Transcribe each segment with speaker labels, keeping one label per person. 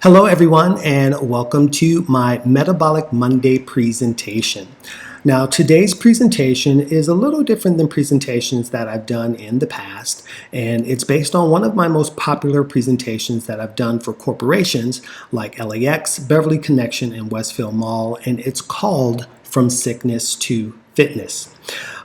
Speaker 1: Hello everyone and welcome to my Metabolic Monday presentation. Now today's presentation is a little different than presentations that I've done in the past, and it's based on one of my most popular presentations that I've done for corporations like LAX, Beverly Connection, and Westfield Mall, and it's called From Sickness to Fitness.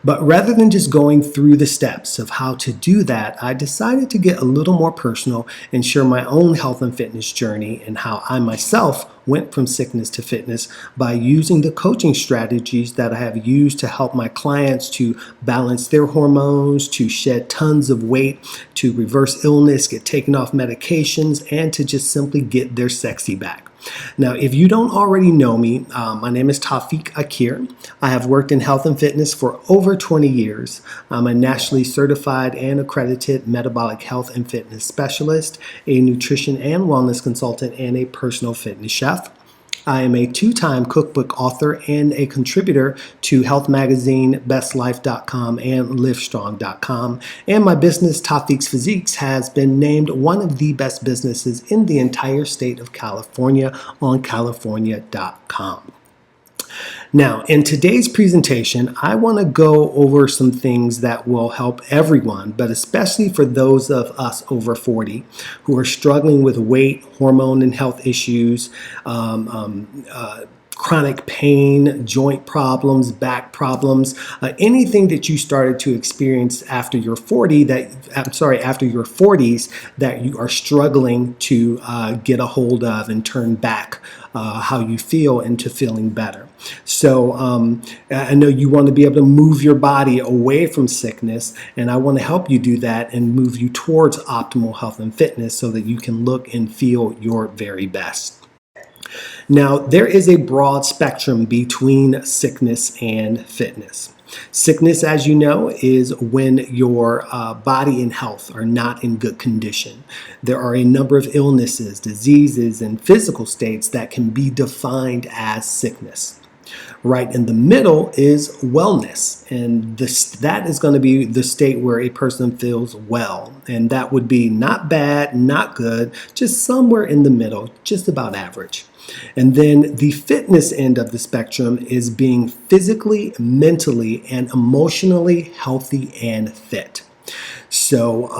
Speaker 1: But rather than just going through the steps of how to do that, I decided to get a little more personal and share my own health and fitness journey and how I myself went from sickness to fitness by using the coaching strategies that I have used to help my clients to balance their hormones, to shed tons of weight, to reverse illness, get taken off medications, and to just simply get their sexy back. Now, if you don't already know me, my name is Tafiq Akhir. I have worked in health and fitness for over 20 years. I'm a nationally certified and accredited metabolic health and fitness specialist, a nutrition and wellness consultant, and a personal fitness chef. I am a two-time cookbook author and a contributor to Health Magazine, BestLife.com, and LiveStrong.com. And my business, Tafiq's Physiques, has been named one of the best businesses in the entire state of California on California.com. Now, in today's presentation, I want to go over some things that will help everyone, but especially for those of us over 40 who are struggling with weight, hormone, and health issues, chronic pain, joint problems, back problems, anything that you started to experience after your after your 40s that you are struggling to get a hold of and turn back how you feel into feeling better. So I know you want to be able to move your body away from sickness, and I want to help you do that and move you towards optimal health and fitness so that you can look and feel your very best. Now, there is a broad spectrum between sickness and fitness. Sickness, as you know, is when your body and health are not in good condition. There are a number of illnesses, diseases, and physical states that can be defined as sickness. Right in the middle is wellness, and that is going to be the state where a person feels well, and that would be not bad, not good, just somewhere in the middle, just about average. And then the fitness end of the spectrum is being physically, mentally, and emotionally healthy and fit. So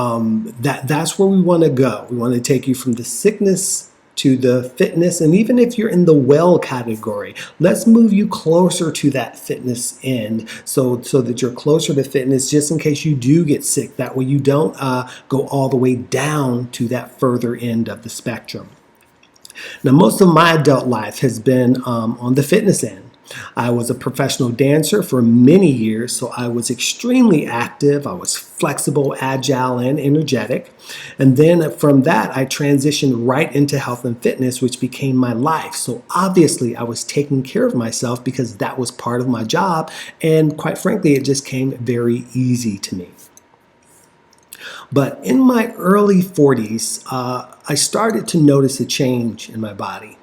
Speaker 1: that's where we want to go. We want to take you from the sickness to the fitness, and even if you're in the well category, let's move you closer to that fitness end so that you're closer to fitness just in case you do get sick. That way you don't go all the way down to that further end of the spectrum. Now, most of my adult life has been on the fitness end. I was a professional dancer for many years, so I was extremely active. I was flexible, agile, and energetic. And then from that, I transitioned right into health and fitness, which became my life. So obviously, I was taking care of myself because that was part of my job. And quite frankly, it just came very easy to me. But in my early 40s, I started to notice a change in my body.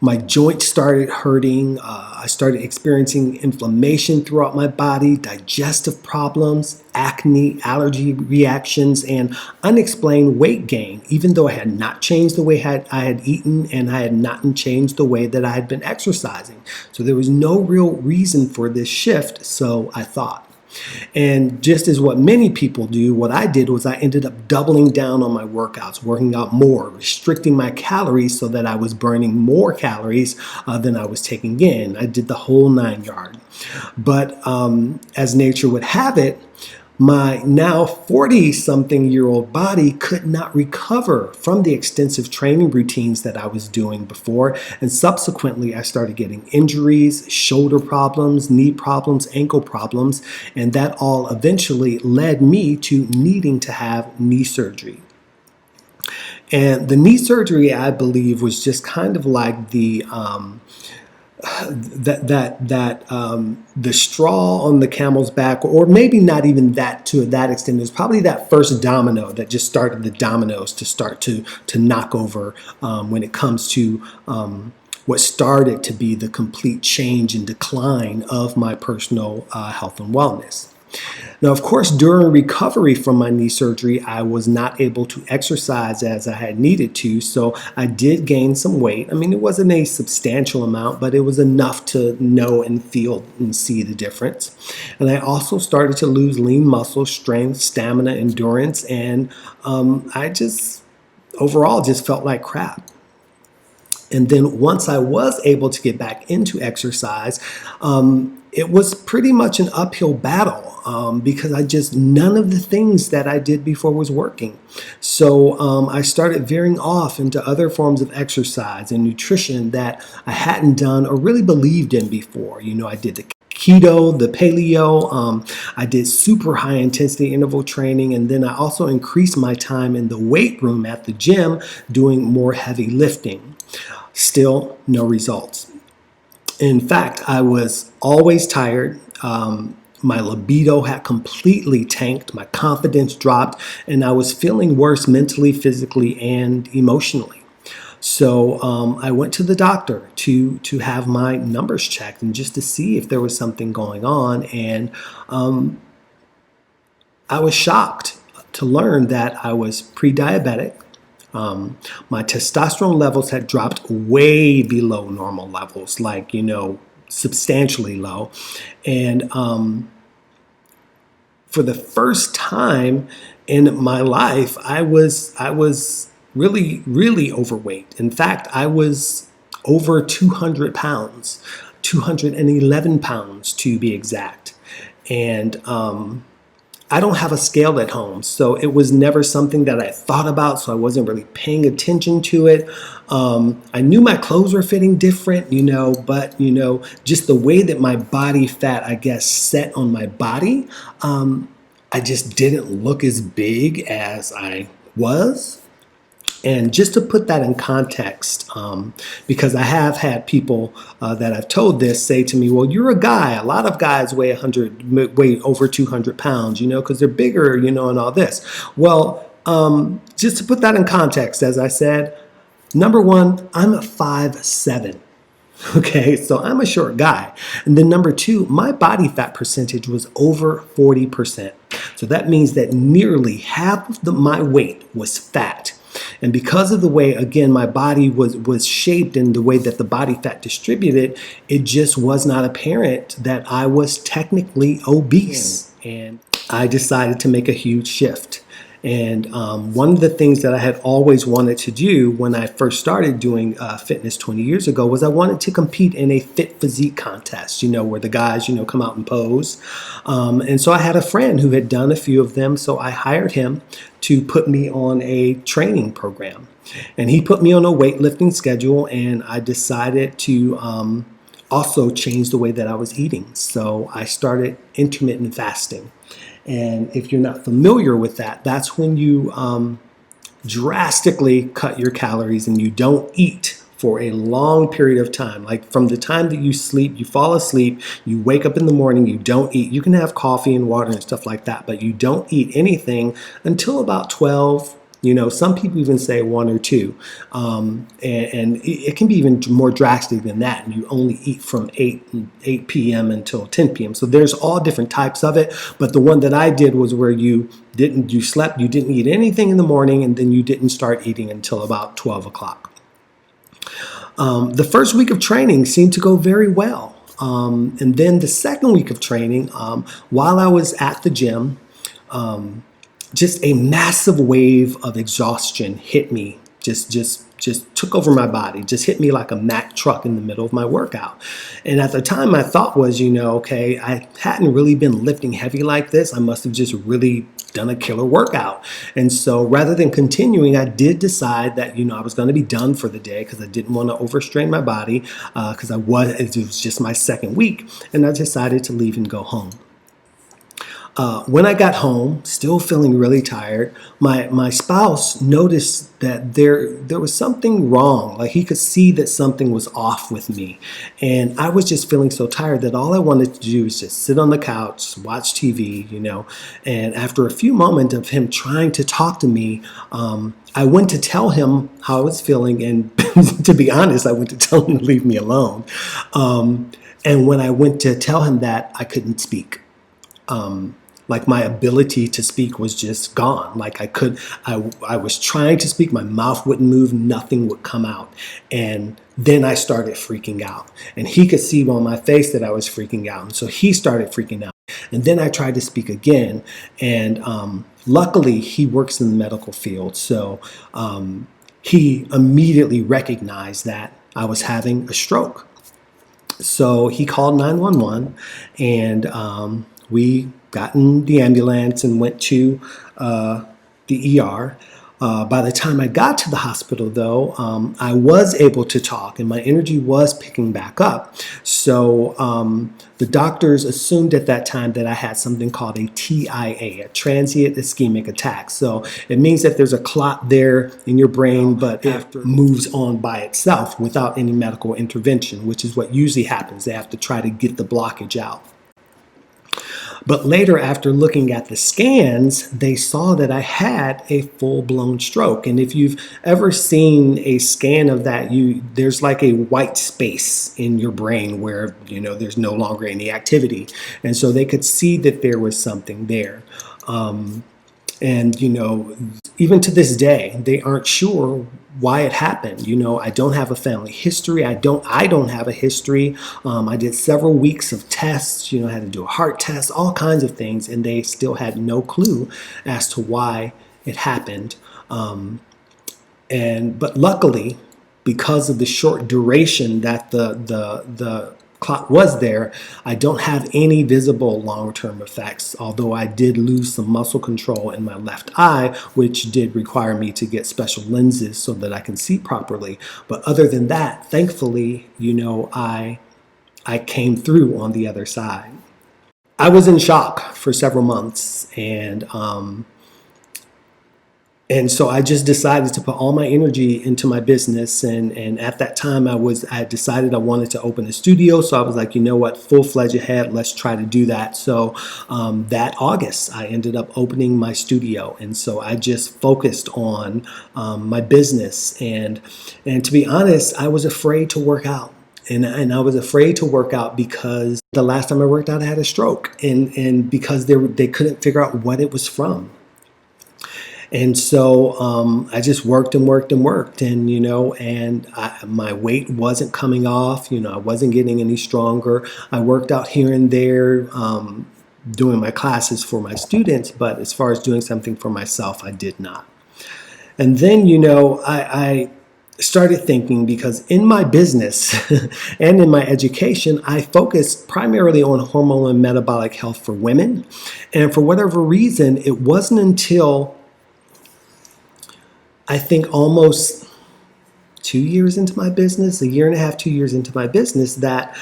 Speaker 1: My joints started hurting. I started experiencing inflammation throughout my body, digestive problems, acne, allergy reactions, and unexplained weight gain, even though I had not changed the way I had eaten and I had not changed the way that I had been exercising. So there was no real reason for this shift, so I thought. And just as what many people do, what I did was I ended up doubling down on my workouts, working out more, restricting my calories so that I was burning more calories than I was taking in. I did the whole 9 yards. But as nature would have it, my now 40-something-year-old body could not recover from the extensive training routines that I was doing before, and subsequently I started getting injuries, shoulder problems, knee problems, ankle problems, and that all eventually led me to needing to have knee surgery. And the knee surgery, I believe, was just kind of like the the straw on the camel's back, or maybe not even that to that extent. It was probably that first domino that just started the dominoes to start to knock over when it comes to what started to be the complete change and decline of my personal health and wellness. Now, of course, during recovery from my knee surgery, I was not able to exercise as I had needed to, so I did gain some weight. I mean, it wasn't a substantial amount, but it was enough to know and feel and see the difference. And I also started to lose lean muscle, strength, stamina, endurance, and I just overall just felt like crap. And then once I was able to get back into exercise, it was pretty much an uphill battle because none of the things that I did before was working. So I started veering off into other forms of exercise and nutrition that I hadn't done or really believed in before. You know, I did the keto, the paleo, I did super high intensity interval training, and then I also increased my time in the weight room at the gym doing more heavy lifting. Still no results. In fact, I was always tired. My libido had completely tanked. My confidence dropped, and I was feeling worse mentally, physically, and emotionally. So I went to the doctor to have my numbers checked and just to see if there was something going on. And I was shocked to learn that I was pre-diabetic. My testosterone levels had dropped way below normal levels, like, substantially low. And for the first time in my life, I was really, really overweight. In fact, I was over 200 pounds, 211 pounds to be exact. And I don't have a scale at home, so it was never something that I thought about, so I wasn't really paying attention to it. I knew my clothes were fitting different, but, just the way that my body fat, I guess, set on my body, I just didn't look as big as I was. And just to put that in context, because I have had people that I've told this say to me, well, you're a guy. A lot of guys weigh over 200 pounds, because they're bigger, and all this. Well, just to put that in context, as I said, number one, I'm a 5'7". Okay, so I'm a short guy. And then number two, my body fat percentage was over 40%. So that means that nearly half of my weight was fat. And because of the way, again, my body was shaped and the way that the body fat distributed, it just was not apparent that I was technically obese. And I decided to make a huge shift. And one of the things that I had always wanted to do when I first started doing fitness 20 years ago was I wanted to compete in a fit physique contest, where the guys, come out and pose. And so I had a friend who had done a few of them, so I hired him to put me on a training program. And he put me on a weightlifting schedule, and I decided to also change the way that I was eating. So I started intermittent fasting. And if you're not familiar with that, that's when you drastically cut your calories and you don't eat for a long period of time. Like from the time that you sleep, you fall asleep, you wake up in the morning, you don't eat. You can have coffee and water and stuff like that, but you don't eat anything until about 12. Some people even say 1 or 2. And it can be even more drastic than that. And you only eat from 8 p.m. until 10 p.m. So there's all different types of it. But the one that I did was where you slept, you didn't eat anything in the morning, and then you didn't start eating until about 12 o'clock. The first week of training seemed to go very well. And then the second week of training, while I was at the gym, just a massive wave of exhaustion hit me, just took over my body, just hit me like a Mack truck in the middle of my workout. And at the time, my thought was, okay, I hadn't really been lifting heavy like this. I must have just really done a killer workout. And so rather than continuing, I did decide that, I was going to be done for the day because I didn't want to overstrain my body because it was just my second week. And I decided to leave and go home. When I got home, still feeling really tired, my spouse noticed that there was something wrong. Like he could see that something was off with me. And I was just feeling so tired that all I wanted to do was just sit on the couch, watch TV, And after a few moments of him trying to talk to me, I went to tell him how I was feeling. And to be honest, I went to tell him to leave me alone. And when I went to tell him that, I couldn't speak. like my ability to speak was just gone. Like I was trying to speak, my mouth wouldn't move, nothing would come out. And then I started freaking out. And he could see on my face that I was freaking out. And so he started freaking out. And then I tried to speak again. And luckily, he works in the medical field. So he immediately recognized that I was having a stroke. So he called 911, and we got in the ambulance and went to the ER. By the time I got to the hospital, though, I was able to talk and my energy was picking back up. So the doctors assumed at that time that I had something called a TIA, a transient ischemic attack. So it means that there's a clot there in your brain, but it moves on by itself without any medical intervention, which is what usually happens. They have to try to get the blockage out. But later, after looking at the scans, they saw that I had a full-blown stroke. And if you've ever seen a scan of that, there's like a white space in your brain where, there's no longer any activity. And so they could see that there was something there. And, even to this day, they aren't sure why it happened. I don't have a family history. I don't have a history. I did several weeks of tests, I had to do a heart test, all kinds of things, and they still had no clue as to why it happened. But luckily, because of the short duration that the clot was there, I don't have any visible long-term effects, although I did lose some muscle control in my left eye, which did require me to get special lenses so that I can see properly. But other than that, thankfully, I came through on the other side. I was in shock for several months, and so I just decided to put all my energy into my business. And at that time, I decided I wanted to open a studio. So I was like, full-fledged ahead, let's try to do that. So that August, I ended up opening my studio. And so I just focused on my business. And to be honest, I was afraid to work out. And I was afraid to work out because the last time I worked out, I had a stroke. And because they couldn't figure out what it was from. And so I just worked and worked and worked, and my weight wasn't coming off. I wasn't getting any stronger. I worked out here and there, doing my classes for my students, but as far as doing something for myself, I did not. And then I started thinking, because in my business and in my education, I focused primarily on hormonal and metabolic health for women, and for whatever reason, it wasn't until I think almost 2 years into my business, 1.5 years, 2 years into my business, that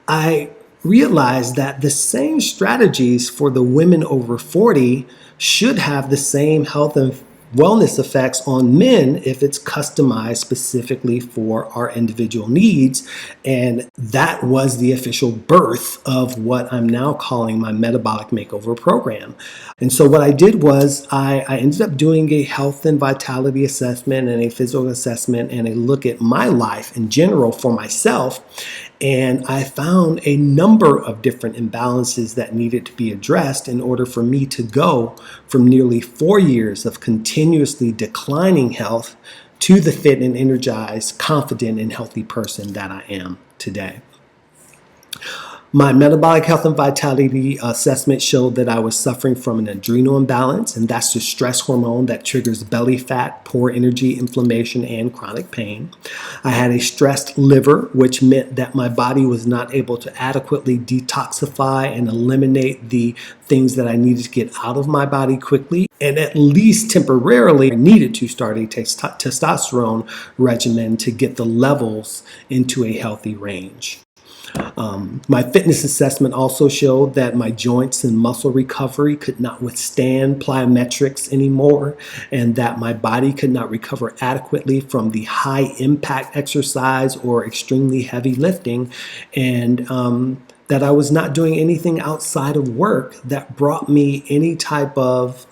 Speaker 1: I realized that the same strategies for the women over 40 should have the same health and wellness effects on men if it's customized specifically for our individual needs. And that was the official birth of what I'm now calling my Metabolic Makeover program. And so what I did was I ended up doing a health and vitality assessment and a physical assessment and a look at my life in general for myself. And I found a number of different imbalances that needed to be addressed in order for me to go from nearly 4 years of continuously declining health to the fit and energized, confident, and healthy person that I am today. My metabolic health and vitality assessment showed that I was suffering from an adrenal imbalance, and that's the stress hormone that triggers belly fat, poor energy, inflammation, and chronic pain. I had a stressed liver, which meant that my body was not able to adequately detoxify and eliminate the things that I needed to get out of my body quickly, and at least temporarily I needed to start a testosterone regimen to get the levels into a healthy range. My fitness assessment also showed that my joints and muscle recovery could not withstand plyometrics anymore, and that my body could not recover adequately from the high impact exercise or extremely heavy lifting, and that I was not doing anything outside of work that brought me any type of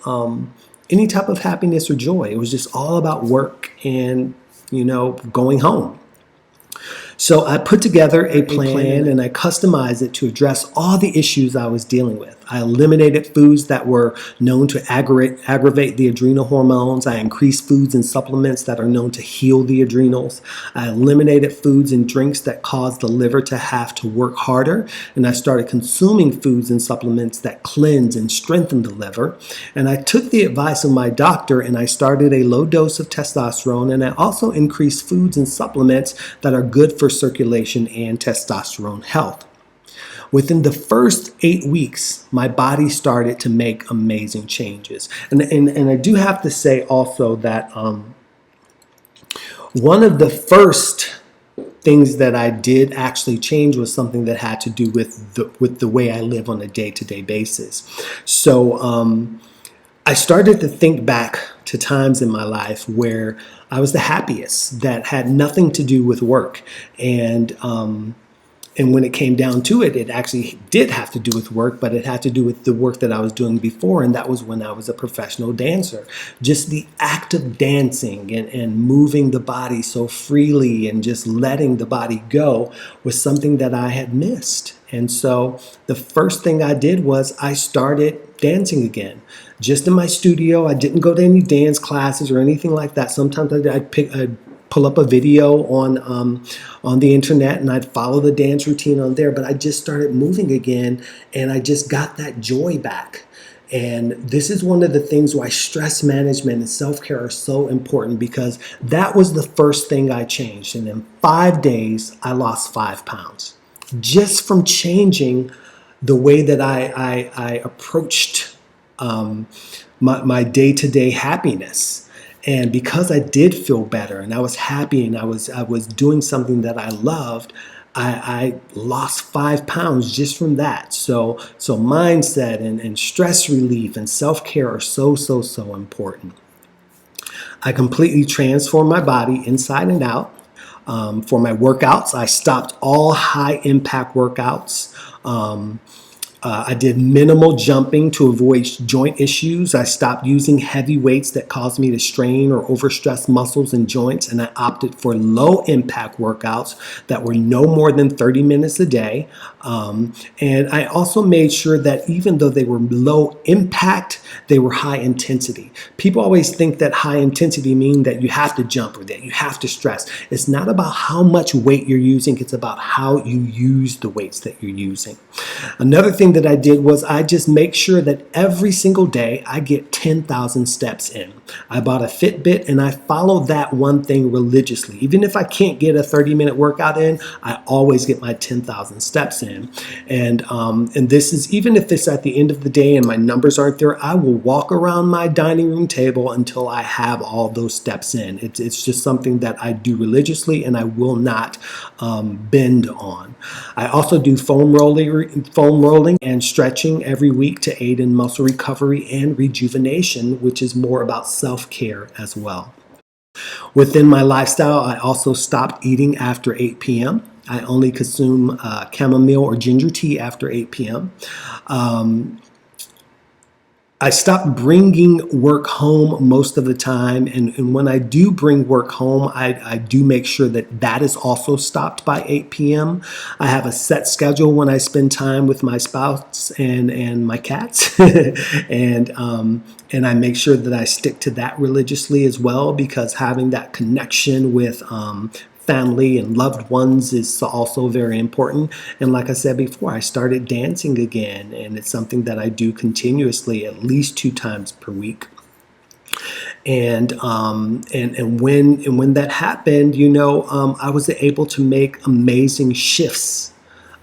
Speaker 1: happiness or joy. It was just all about work and going home. So I put together a plan and I customized it to address all the issues I was dealing with. I eliminated foods that were known to aggravate the adrenal hormones. I increased foods and supplements that are known to heal the adrenals. I eliminated foods and drinks that cause the liver to have to work harder. And I started consuming foods and supplements that cleanse and strengthen the liver. And I took the advice of my doctor and I started a low dose of testosterone. And I also increased foods and supplements that are good for circulation and testosterone health. Within the first 8 weeks, my body started to make amazing changes. And I do have to say also that one of the first things that I did actually change was something that had to do with the way I live on a day-to-day basis. So I started to think back to times in my life where I was the happiest, that had nothing to do with work. And when it came down to it, it actually did have to do with work, but it had to do with the work that I was doing before, and that was when I was a professional dancer. Just the act of dancing and moving the body so freely and just letting the body go was something that I had missed. And so the first thing I did was I started dancing again. Just in my studio. I didn't go to any dance classes or anything like that. Sometimes I'd pull up a video on the internet and I'd follow the dance routine on there, but I just started moving again and I just got that joy back. And this is one of the things why stress management and self-care are so important, because that was the first thing I changed. And in 5 days, I lost 5 pounds just from changing the way that I approached my day-to-day happiness. And because I did feel better and I was happy and I was doing something that I loved, I lost 5 pounds just from that. So mindset and stress relief and self-care are so important. I completely transformed my body inside and out. For my workouts, I stopped all high impact workouts. I did minimal jumping to avoid joint issues. I stopped using heavy weights that caused me to strain or overstress muscles and joints, and I opted for low impact workouts that were no more than 30 minutes a day. And I also made sure that even though they were low impact, they were high intensity. People always think that high intensity means that you have to jump or that you have to stress. It's not about how much weight you're using. It's about how you use the weights that you're using. Another thing that I did was I just make sure that every single day I get 10,000 steps in. I bought a Fitbit and I follow that one thing religiously. Even if I can't get a 30-minute workout in, I always get my 10,000 steps in. And this is, even if it's at the end of the day and my numbers aren't there, I will walk around my dining room table until I have all those steps in. It's just something that I do religiously and I will not bend on. I also do foam rolling and stretching every week to aid in muscle recovery and rejuvenation, which is more about self-care as well. Within my lifestyle, I also stopped eating after 8 p.m. I only consume chamomile or ginger tea after 8 p.m. I stopped bringing work home most of the time, and when I do bring work home, I do make sure that that is also stopped by 8 p.m. I have a set schedule when I spend time with my spouse and my cats, and I make sure that I stick to that religiously as well, because having that connection with family and loved ones is also very important. And like I said before, I started dancing again, and it's something that I do continuously at least 2 times per week. And when that happened, I was able to make amazing shifts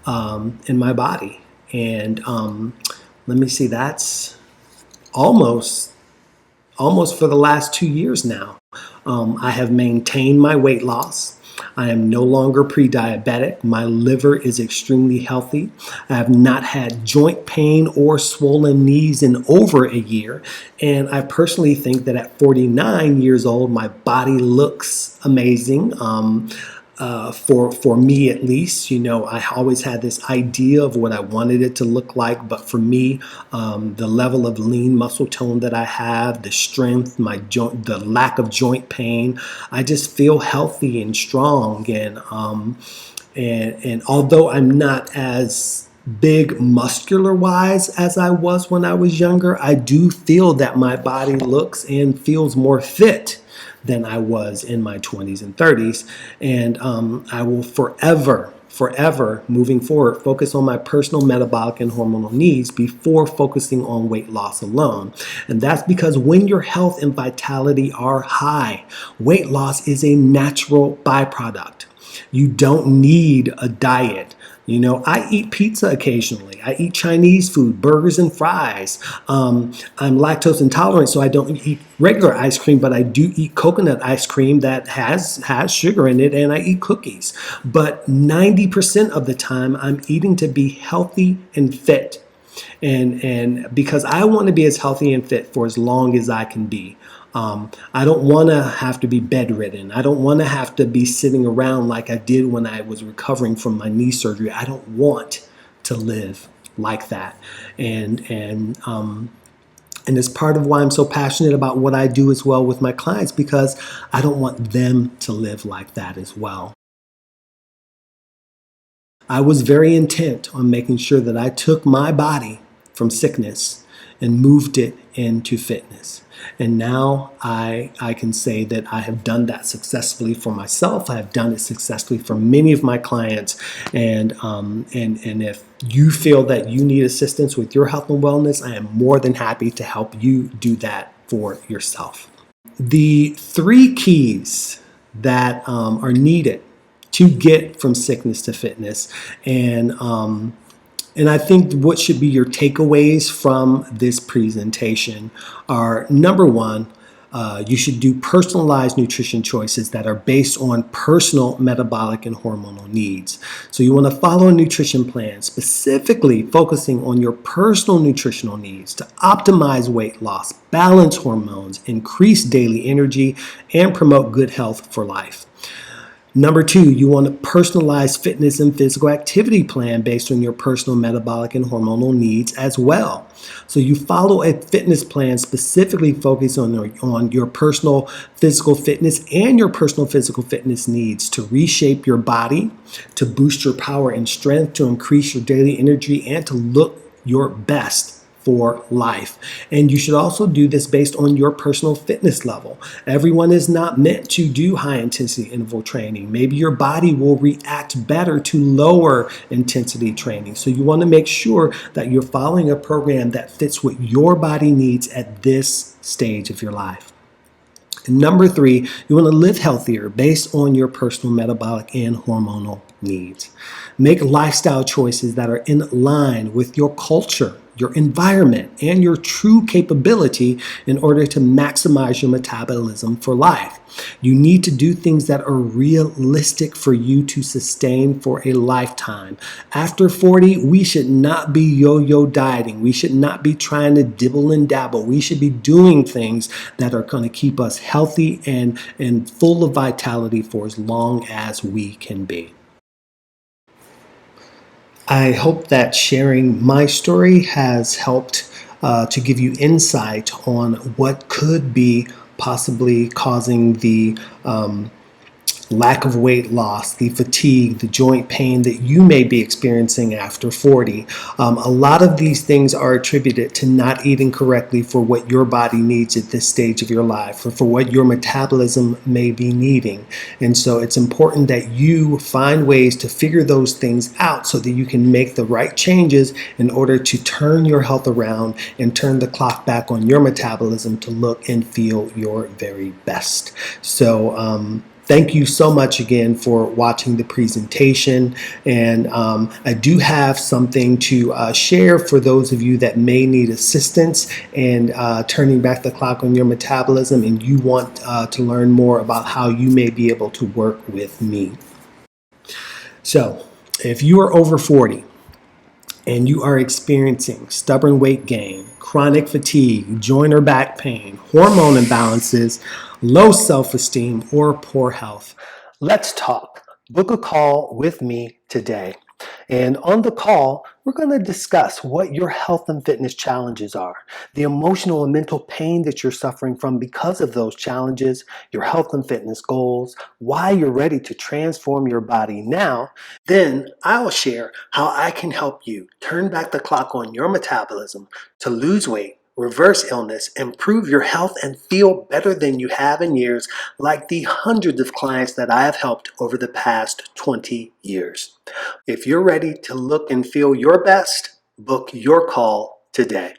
Speaker 1: in my body. And let me see, that's almost for the last 2 years now. I have maintained my weight loss. I am no longer pre-diabetic. My liver is extremely healthy. I have not had joint pain or swollen knees in over a year. And I personally think that at 49 years old, my body looks amazing. For me at least, I always had this idea of what I wanted it to look like. But for me, the level of lean muscle tone that I have, the strength, the lack of joint pain, I just feel healthy and strong. And although I'm not as big muscular wise as I was when I was younger, I do feel that my body looks and feels more fit than I was in my 20s and 30s. And I will forever moving forward, focus on my personal metabolic and hormonal needs before focusing on weight loss alone. And that's because when your health and vitality are high, weight loss is a natural byproduct. You don't need a diet. You know, I eat pizza occasionally. I eat Chinese food, burgers and fries. I'm lactose intolerant, so I don't eat regular ice cream, but I do eat coconut ice cream that has sugar in it, and I eat cookies. But 90% of the time, I'm eating to be healthy and fit. And because I want to be as healthy and fit for as long as I can be. I don't want to have to be bedridden. I don't want to have to be sitting around like I did when I was recovering from my knee surgery. I don't want to live like that. And it's part of why I'm so passionate about what I do as well with my clients, because I don't want them to live like that as well. I was very intent on making sure that I took my body from sickness and moved it into fitness. And now I can say that I have done that successfully for myself. I have done it successfully for many of my clients. And if you feel that you need assistance with your health and wellness, I am more than happy to help you do that for yourself. The three keys that are needed to get from sickness to fitness, and I think what should be your takeaways from this presentation are, number one, you should do personalized nutrition choices that are based on personal metabolic and hormonal needs. So you want to follow a nutrition plan specifically focusing on your personal nutritional needs to optimize weight loss, balance hormones, increase daily energy, and promote good health for life. Number two, you want a personalized fitness and physical activity plan based on your personal metabolic and hormonal needs as well. So you follow a fitness plan specifically focused on your personal physical fitness and your personal physical fitness needs to reshape your body, to boost your power and strength, to increase your daily energy, and to look your best for life. And you should also do this based on your personal fitness level. Everyone is not meant to do high intensity interval training. Maybe your body will react better to lower intensity training. So you want to make sure that you're following a program that fits what your body needs at this stage of your life. And number three, you want to live healthier based on your personal metabolic and hormonal needs. Make lifestyle choices that are in line with your culture, your environment, and your true capability in order to maximize your metabolism for life. You need to do things that are realistic for you to sustain for a lifetime. After 40, we should not be yo-yo dieting. We should not be trying to dibble and dabble. We should be doing things that are going to keep us healthy and full of vitality for as long as we can be. I hope that sharing my story has helped to give you insight on what could be possibly causing the lack of weight loss, the fatigue, the joint pain that you may be experiencing after 40. A lot of these things are attributed to not eating correctly for what your body needs at this stage of your life, or for what your metabolism may be needing. And so it's important that you find ways to figure those things out so that you can make the right changes in order to turn your health around and turn the clock back on your metabolism to look and feel your very best. So, thank you so much again for watching the presentation, and I do have something to share for those of you that may need assistance in turning back the clock on your metabolism, and you want to learn more about how you may be able to work with me. So if you are over 40 and you are experiencing stubborn weight gain, chronic fatigue, joint or back pain, hormone imbalances, low self-esteem, or poor health, let's talk. Book a call with me today. And on the call, we're going to discuss what your health and fitness challenges are, the emotional and mental pain that you're suffering from because of those challenges, your health and fitness goals, why you're ready to transform your body now. Then I'll share how I can help you turn back the clock on your metabolism to lose weight, reverse illness, improve your health, and feel better than you have in years, like the hundreds of clients that I have helped over the past 20 years. If you're ready to look and feel your best, book your call today.